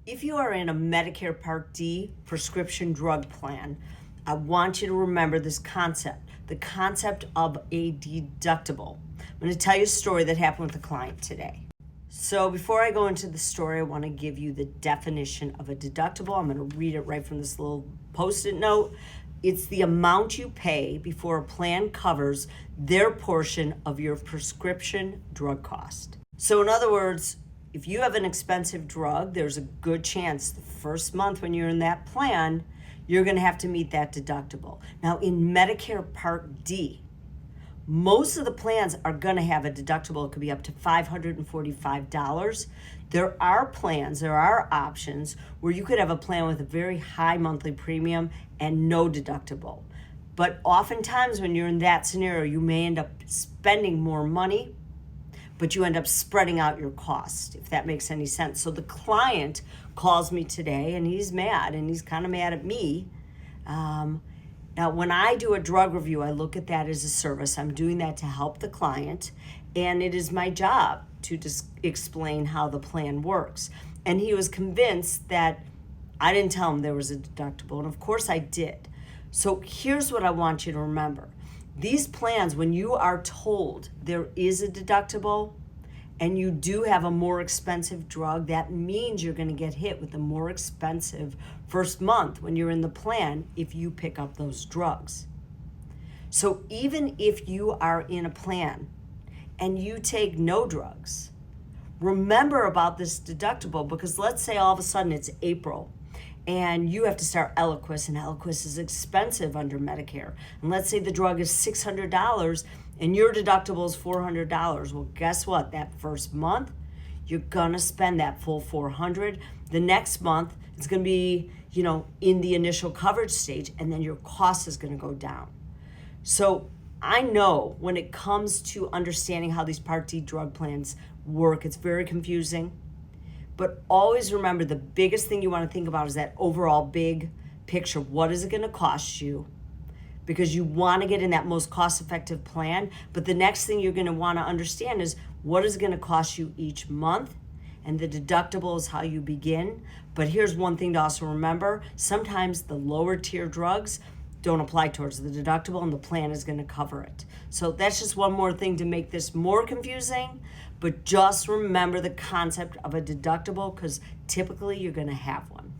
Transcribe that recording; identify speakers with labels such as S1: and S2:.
S1: If you are in a Medicare Part D prescription drug plan, I want you to remember this concept, the concept of a deductible. I'm going to tell you a story that happened with a client today. So before I go into the story, I want to give you the definition of a deductible. I'm going to read it right from this little Post-it note. It's the amount you pay before a plan covers their portion of your prescription drug cost. So in other words, if you have an expensive drug, there's a good chance the first month when you're in that plan, you're going to have to meet that deductible. Now, in Medicare Part D, most of the plans are going to have a deductible. It could be up to $545. There are plans, there are options where you could have a plan with a very high monthly premium and no deductible. But oftentimes when you're in that scenario, you may end up spending more money, but you end up spreading out your cost, if that makes any sense. So the client calls me today and he's mad, and he's kind of mad at me. Now, when I do a drug review, I look at that as a service. I'm doing that to help the client, and it is my job to just explain how the plan works. And he was convinced that I didn't tell him there was a deductible, and of course I did. So here's what I want you to remember. These plans, when you are told there is a deductible and you do have a more expensive drug, that means you're going to get hit with a more expensive first month when you're in the plan if you pick up those drugs. So even if you are in a plan and you take no drugs, remember about this deductible, because let's say all of a sudden it's April and you have to start Eliquis, and Eliquis is expensive under Medicare. And let's say the drug is $600 and your deductible is $400. Well, guess what? That first month, you're gonna spend that full $400. The next month, it's gonna be, in the initial coverage stage, and then your cost is gonna go down. So I know when it comes to understanding how these Part D drug plans work, it's very confusing. But always remember, the biggest thing you want to think about is that overall big picture. What is it going to cost you? Because you want to get in that most cost-effective plan. But the next thing you're going to want to understand is what is it going to cost you each month? And the deductible is how you begin. But here's one thing to also remember. Sometimes the lower tier drugs don't apply towards the deductible, and the plan is going to cover it. So that's just one more thing to make this more confusing, but just remember the concept of a deductible, because typically you're going to have one.